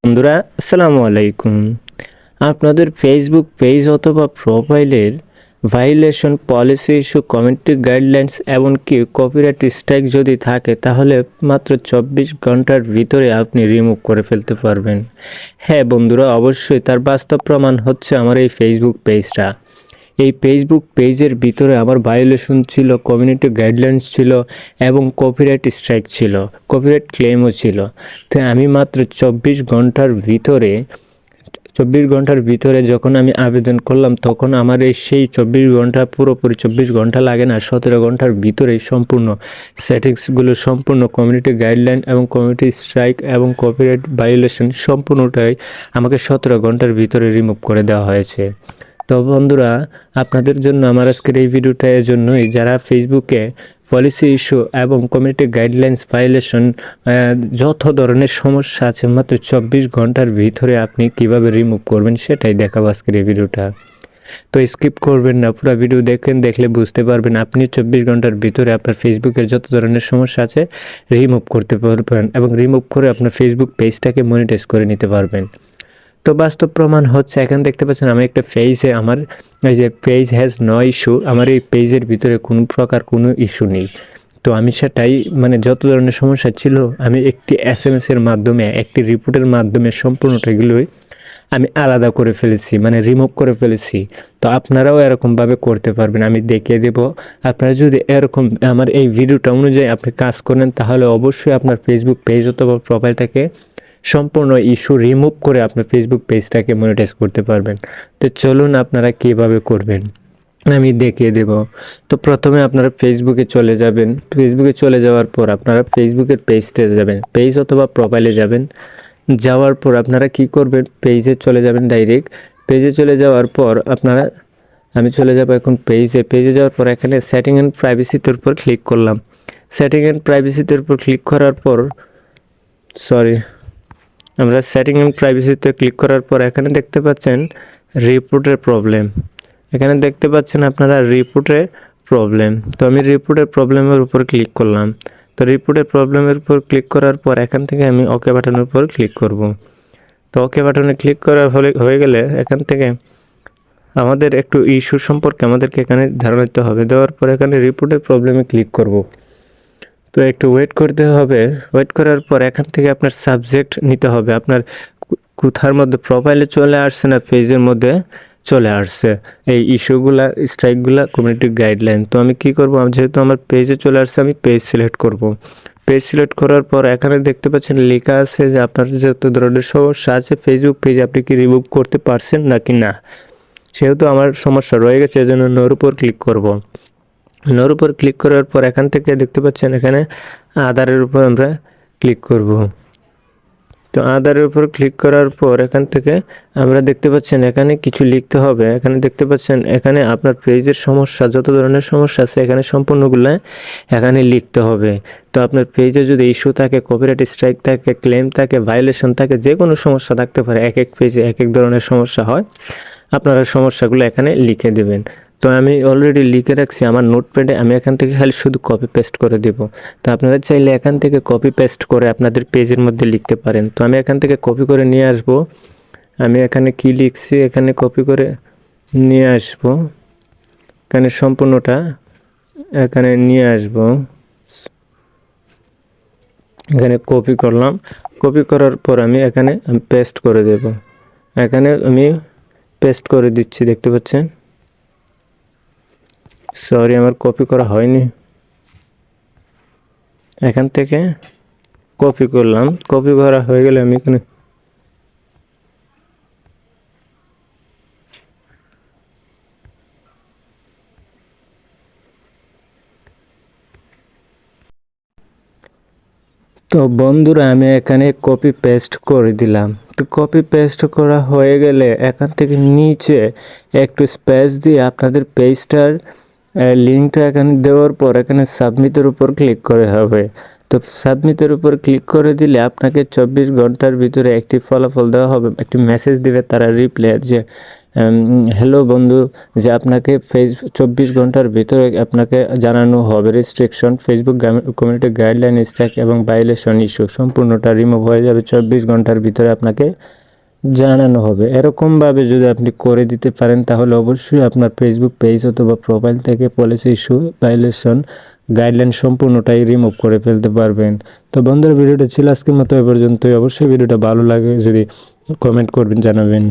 বন্ধুরা আসসালামু আলাইকুম। আপনাদের ফেসবুক পেজ অথবা প্রোফাইলের violation, policy issue, community guidelines এমনকি কপিরাইট স্ট্রাইক যদি থাকে তাহলে মাত্র 24 ঘন্টার ভিতরে আপনি রিমুভ করে ফেলতে পারবেন। হ্যাঁ বন্ধুরা, অবশ্যই তার বাস্তব প্রমাণ হচ্ছে আমার এই ফেসবুক পেজটা। এই ফেসবুক পেজের ভিতরে আমার ভায়োলেশন ছিল, কমিউনিটি গাইডলাইন্স ছিল এবং কপিরাইট স্ট্রাইক ছিল, কপিরাইট ক্লেমও ছিল। তো আমি মাত্র 24 ঘন্টার ভিতরে যখন আমি আবেদন করলাম তখন আমার সেই 24 ঘন্টা, পুরোপুরি 24 ঘন্টা লাগে না, 17 ঘন্টার ভিতরেই সম্পূর্ণ সেটিংসগুলো, সম্পূর্ণ কমিউনিটি গাইডলাইন এবং কমিউনিটি স্ট্রাইক এবং কপিরাইট ভায়োলেশন সম্পূর্ণটাই আমাকে 17 ঘন্টার ভিতরে রিমুভ করে দেওয়া হয়েছে। তো বন্ধুরা, আপনাদের জন্য আমার আজকের এই ভিডিওটা এজন্যই, যারা ফেসবুকে পলিসি ইস্যু এবং কমিউনিটি গাইডলাইন্স ভায়োলেশন, যত ধরনের সমস্যা আছে মাত্র 24 ঘন্টার ভিতরে আপনি কিভাবে রিমুভ করবেন সেটাই দেখাবো আজকের এই ভিডিওটা। তো স্কিপ করবেন না, পুরো ভিডিও দেখলে বুঝতে পারবেন আপনি 24 ঘন্টার ভিতরে আপনার ফেসবুকের যত ধরনের সমস্যা আছে রিমুভ করতে পারবেন এবং রিমুভ করে আপনার ফেসবুক পেজটাকে মনিটাইজ করে নিতে পারবেন। তো বাস্তব প্রমাণ হচ্ছে, এখানে দেখতে পাচ্ছেন আমি একটা পেজে, আমার এই যে পেজ হ্যাজ নো ইস্যু, আমার এই পেজের ভিতরে কোনো প্রকার কোনো ইস্যু নেই। তো আমি সেটাই, মানে যত ধরনের সমস্যা ছিল আমি একটি এসএমএসের মাধ্যমে, একটি রিপোর্টের মাধ্যমে সম্পূর্ণটাগুলোই আমি আলাদা করে ফেলেছি, মানে রিমুভ করে ফেলেছি। তো আপনারাও এরকমভাবে করতে পারবেন, আমি দেখিয়ে দেব। আপনারা যদি এরকম আমার এই ভিডিওটা অনুযায়ী আপনি কাজ করেন তাহলে অবশ্যই আপনার ফেসবুক পেজ অথবা প্রোফাইলটাকে সম্পূর্ণ ইস্যু রিমুভ করে আপনার ফেসবুক পেজটাকে মনিটাইজ করতে পারবেন। তো চলুন আপনারা কীভাবে করবেন আমি দেখিয়ে দেব। তো প্রথমে আপনারা ফেসবুকে চলে যাবেন। ফেসবুকে চলে যাওয়ার পর আপনারা ফেসবুকের পেজতে যাবেন, পেজ অথবা প্রোফাইলে যাবেন। যাওয়ার পর আপনারা কি করবেন, পেজে চলে যাবেন ডাইরেক্ট। পেজে চলে যাওয়ার পর আপনারা, আমি চলে যাব এখন পেজে যাওয়ার পর এখানে সেটিং অ্যান্ড প্রাইভেসিতে উপর ক্লিক করলাম। সেটিং অ্যান্ড প্রাইভেসিতে উপর ক্লিক করার পর আমরা সেটিং অ্যান্ড প্রাইভেসিতে ক্লিক করার পর এখানে দেখতে পাচ্ছেন রিপোর্টের প্রবলেম। এখানে দেখতে পাচ্ছেন আপনারা রিপোর্টের প্রবলেম। তো আমি রিপোর্টের প্রবলেমের উপর ক্লিক করলাম। তো রিপোর্টের প্রবলেমের উপর ক্লিক করার পর এখান থেকে আমি ওকে বাটনের উপর ক্লিক করব। তো ওকে বাটনে ক্লিক করা হয়ে গেলে এখান থেকে আমাদের একটু ইস্যু সম্পর্কে আমাদেরকে এখানে ধারণা দিতে হবে। দেওয়ার পর এখানে রিপোর্টের প্রবলেমে ক্লিক করব। তো একটু ওয়েট করতে হবে। ওয়েট করার পর এখান থেকে আপনার সাবজেক্ট নিতে হবে, আপনার কোথার মধ্যে, প্রোফাইলে চলে আসছে না পেজের মধ্যে চলে আসছে এই ইস্যুগুলা, স্ট্রাইকগুলা, কমিউনিটি গাইডলাইন। তো আমি কি করব, যেহেতু আমার পেজে চলে আসছে আমি পেজ সিলেক্ট করব। পেজ সিলেক্ট করার পর এখানে দেখতে পাচ্ছেন লেখা আছে যে আপনার যত ধরনের সমস্যা আছে ফেসবুক পেজে আপনি কি রিমুভ করতে পারছেন নাকি না। সেহেতু আমার সমস্যা রয়ে গেছে, এজন্য নোর উপর ক্লিক করব। নোর উপর ক্লিক করার পর এখান থেকে দেখতে পাচ্ছেন এখানে আধারের উপর আমরা ক্লিক করব। তো আধারের উপর ক্লিক করার পর এখান থেকে আমরা দেখতে পাচ্ছেন এখানে কিছু লিখতে হবে। এখানে দেখতে পাচ্ছেন এখানে আপনার পেজের সমস্যা, যত ধরনের সমস্যা আছে এখানে সম্পূর্ণগুলো এখানে লিখতে হবে। তো আপনার পেজে যদি ইস্যু থাকে, কপিরাইট স্ট্রাইক থাকে, ক্লেম থাকে, ভায়োলেশন থাকে, যে কোনো সমস্যা থাকতে পারে, এক এক পেজে এক এক ধরনের সমস্যা হয়, আপনারা সমস্যাগুলো এখানে লিখে দেবেন। তো আমি অলরেডি লিখে রাখছি আমার নোটপ্যাডে, আমি এখান থেকে খালি শুধু কপি পেস্ট করে দেব। তো আপনারা চাইলে এখান থেকে কপি পেস্ট করে আপনাদের পেজের মধ্যে লিখতে পারেন। তো আমি এখান থেকে কপি করে নিয়ে আসব। আমি এখানে কি লিখছি এখানে কপি করে নিয়ে আসব, এখানে সম্পূর্ণটা এখানে নিয়ে আসব। এখানে কপি করলাম, কপি করার পর আমি এখানে পেস্ট করে দেব। এখানে আমি পেস্ট করে দিচ্ছি, দেখতে পাচ্ছেন। সরি, আমার কপি করা হয়নি। এখান থেকে কপি করলাম, কপি করা হয়ে গেলে আমি এখানে তো বন্ধুরা আমি এখানে কপি পেস্ট করে দিলাম। তো কপি পেস্ট করা হয়ে গেলে এখান থেকে নিচে একটু স্পেস দিয়ে আপনাদের পেজটার লিঙ্কটা এখানে দেওয়ার পর এখানে সাবমিটের উপর ক্লিক করে হবে। তো সাবমিটের উপর ক্লিক করে দিলে আপনাকে 24 ঘন্টার ভিতরে একটি ফলাফল দেওয়া হবে, একটি মেসেজ দিবে তারা রিপ্লাই, যে হ্যালো বন্ধু, যে আপনাকে 24 ঘন্টার ভিতরে আপনাকে জানানো হবে restriction, Facebook community guideline stack এবং ভায়োলেশন ইস্যু সম্পূর্ণটা রিমুভ হয়ে যাবে 24 ঘন্টার ভিতরে আপনাকে জানানো হবে। এরকমভাবে যদি আপনি করে দিতে পারেন তাহলে অবশ্যই আপনার ফেসবুক পেজ অথবা প্রোফাইল থেকে পলিসি ইস্যু, ভায়োলেশন, গাইডলাইন সম্পূর্ণটাই রিমুভ করে ফেলতে পারবেন। তো বন্ধুরা, ভিডিওটা ছিল আজকের মতো এ পর্যন্তই। অবশ্যই ভিডিওটা ভালো লাগে যদি কমেন্ট করবেন, জানাবেন।